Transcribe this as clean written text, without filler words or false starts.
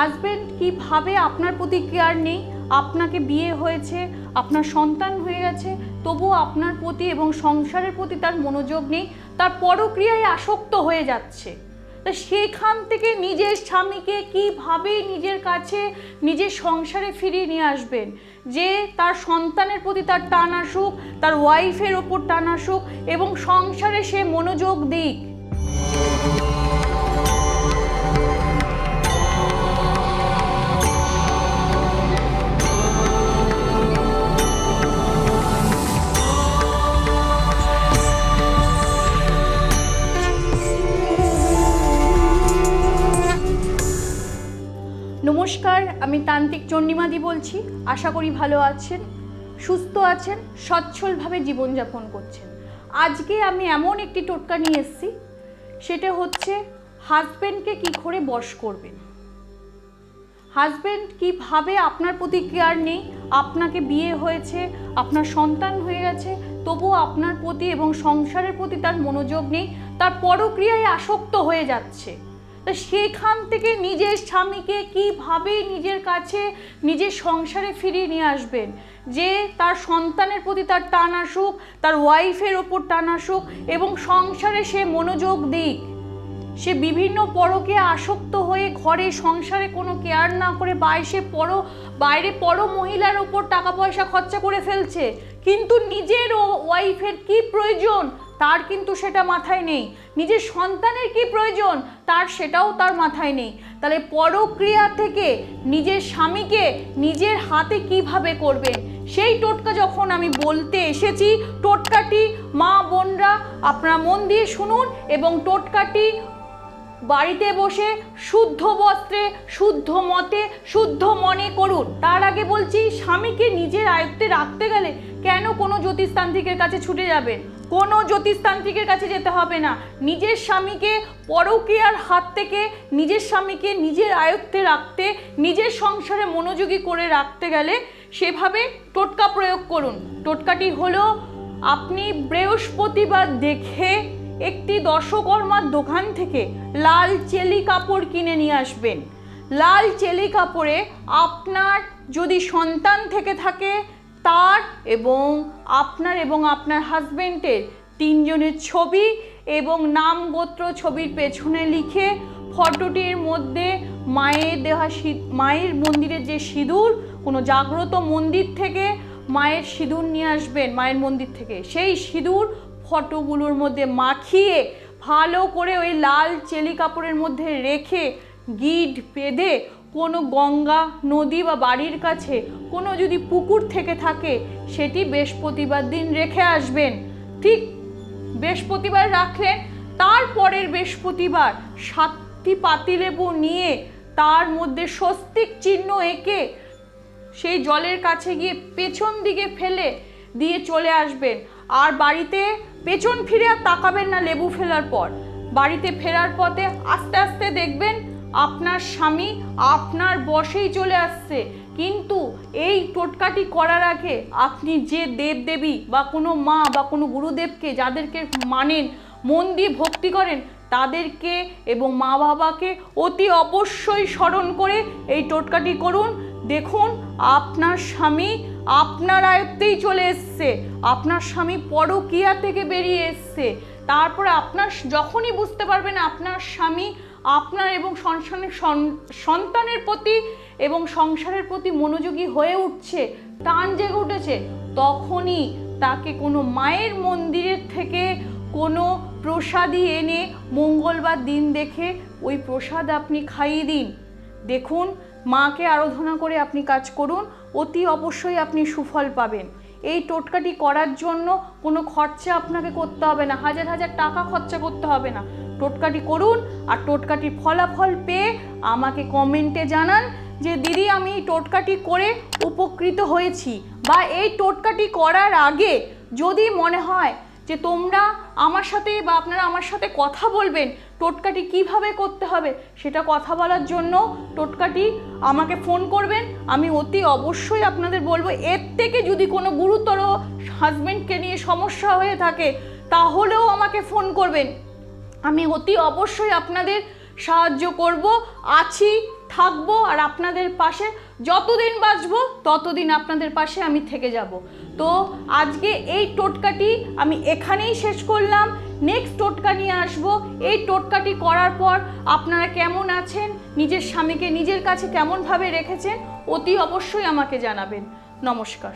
Husband কিভাবে আপনার প্রতি কেয়ার নেই, আপনাকে বিয়ে হয়েছে, আপনার সন্তান হয়ে গেছে, তবুও আপনার প্রতি এবং সংসারের প্রতি তার মনোযোগ নেই, তার পরক্রিয়ায় আসক্ত হয়ে যাচ্ছে। তা সেখান থেকে নিজের স্বামীকে কিভাবে নিজের কাছে নিজের সংসারে ফিরিয়ে নিয়ে আসবেন, যে তার সন্তানের প্রতি তার টান আসুক, তার ওয়াইফের ওপর টান আসুক এবং সংসারে সে মনোযোগ দিক। নমস্কার, আমি তান্ত্রিক চন্ডিমাদি বলছি। আশা করি ভালো আছেন, সুস্থ আছেন, সচ্ছলভাবে জীবনযাপন করছেন। আজকে আমি এমন একটি টোটকা নিয়ে এসেছি, সেটা হচ্ছে হাজব্যান্ডকে কী করে বশ করবেন। হাজব্যান্ড কিভাবে আপনার প্রতি কেয়ার নেই, আপনাকে বিয়ে হয়েছে, আপনার সন্তান হয়ে গেছে, তবুও আপনার প্রতি এবং সংসারের প্রতি তার মনোযোগ নেই, তার পরক্রিয়ায় আসক্ত হয়ে যাচ্ছে। তা সেখান থেকে নিজের স্বামীকে কিভাবে নিজের কাছে নিজের সংসারে ফিরিয়ে নিয়ে আসবেন, যে তার সন্তানের প্রতি তার টান আসুক, তার ওয়াইফের ওপর টান আসুক এবং সংসারে সে মনোযোগ দিক। সে বিভিন্ন পরকে আসক্ত হয়ে ঘরে সংসারে কোনো কেয়ার না করে বাইরে পর মহিলার ওপর টাকা পয়সা খরচা করে ফেলছে, কিন্তু নিজের ওয়াইফের কি প্রয়োজন তার কিন্তু সেটা মাথায় নেই, নিজের সন্তানের কি প্রয়োজন সেটাও তার মাথায় নেই। তাহলে পরক্রিয়া থেকে নিজের স্বামীকে নিজের হাতে কিভাবে করবেন, সেই টোটকা যখন আমি বলতে এসেছি, টোটকাটি মা বোনরা আপনারা মন দিয়ে শুনুন এবং টোটকাটি বাড়িতে বসে শুদ্ধ বস্ত্রে, শুদ্ধ মতে, শুদ্ধ মনে করুন। তার আগে বলছি, স্বামীকে নিজের আয়ত্তে রাখতে গেলে কেন কোনো জ্যোতিষতান্ত্রিকের কাছে ছুটে যাবেন? কোনো জ্যোতিষতান্ত্রিকের কাছে যেতে হবে না। নিজের স্বামীকে পরক্রিয়ার হাত থেকে নিজের স্বামীকে নিজের আয়ত্তে রাখতে, নিজের সংসারে মনোযোগী করে রাখতে গেলে সেভাবে টোটকা প্রয়োগ করুন। টোটকাটি হলো, আপনি বৃহস্পতিবার দেখে একটি দশকর্মার দোকান থেকে লাল চেলি কাপড় কিনে নিয়ে আসবেন। লাল চেলি কাপড়ে আপনার যদি সন্তান থেকে থাকে তার এবং আপনার হাজবেন্ডের তিনজনের ছবি এবং নাম গোত্র ছবির পেছনে লিখে, ফটোটির মধ্যে মায়ের মন্দিরের যে সিঁদুর, কোনো জাগ্রত মন্দির থেকে মায়ের সিঁদুর নিয়ে আসবেন, মায়ের মন্দির থেকে সেই সিঁদুর ফটোগুলোর মধ্যে মাখিয়ে ভালো করে ওই লাল চেলি কাপড়ের মধ্যে রেখে গিট বেঁধে কোনো গঙ্গা নদী বা বাড়ির কাছে কোনো যদি পুকুর থেকে থাকে সেটি বৃহস্পতিবার দিন রেখে আসবেন। ঠিক বৃহস্পতিবার রাখলেন, তারপরের বৃহস্পতিবার 7টি পাতিলেবু নিয়ে তার মধ্যে স্বস্তিক চিহ্ন এঁকে সেই জলের কাছে গিয়ে পেছন দিকে ফেলে দিয়ে চলে আসবেন। আর বাড়িতে পেছন ফিরে আর তাকাবেন না। লেবু ফেলার পর বাড়িতে ফেরার পথে আস্তে আস্তে দেখবেন আপনার স্বামী আপনার বশেই চলে আসছে। কিন্তু এই টোটকাটি করার আগে আপনি যে দেবদেবী বা কোনো মা বা কোনো গুরুদেবকে যাদেরকে মানেন, মন দিয়ে ভক্তি করেন, তাদেরকে এবং মা বাবাকে অতি অবশ্যই স্মরণ করে এই টোটকাটি করুন। দেখুন, আপনার স্বামী আপনার আয়ত্তেই চলে এসছে, আপনার স্বামী পরক্রিয়া থেকে বেরিয়ে এসছে। তারপরে আপনার যখনই বুঝতে পারবেন আপনার স্বামী আপনার এবং সন্তানের প্রতি এবং সংসারের প্রতি মনোযোগী হয়ে উঠছে, টান জেগে উঠেছে, তখনই তাকে কোনো মায়ের মন্দিরের থেকে কোনো প্রসাদী এনে মঙ্গলবার দিন দেখে ওই প্রসাদ আপনি খাইয়ে দিন। দেখুন, মাকে আরাধনা করে আপনি কাজ করুন, অতি অবশ্যই আপনি সুফল পাবেন। এই টোটকাটি করার জন্য কোনো খরচা আপনাকে করতে হবে না, হাজার হাজার টাকা খরচা করতে হবে না। টোটকাটি করুন আর টোটকাটির ফলাফল পেয়ে আমাকে কমেন্টে জানান যে দিদি আমি এই টোটকাটি করে উপকৃত হয়েছি। বা এই টোটকাটি করার আগে যদি মনে হয় যে তোমরা আমার সাথে বা আপনারা আমার সাথে কথা বলবেন, টোটকাটি কিভাবে করতে হবে সেটা কথা বলার জন্য টোটকাটি আমাকে ফোন করবেন। আমি অতি অবশ্যই আপনাদের বলবো, এর থেকে যদি কোনো গুরুতর হাজবেন্ডকে নিয়ে সমস্যা হয়ে থাকে তাহলেও আমাকে ফোন করবেন। আমি অতি অবশ্যই আপনাদের সাহায্য করব, আছি। থাকবো আর আপনাদের পাশে যতদিন বাঁচবো ততদিন আপনাদের পাশে আমি থেকে যাব। তো আজকে এই টোটকাটি আমি এখানেই শেষ করলাম। নেক্সট টোটকা নিয়ে আসবো। এই টোটকাটি করার পর আপনারা কেমন আছেন, নিজের স্বামীকে নিজের কাছে কেমনভাবে রেখেছেন, অতি অবশ্যই আমাকে জানাবেন। নমস্কার।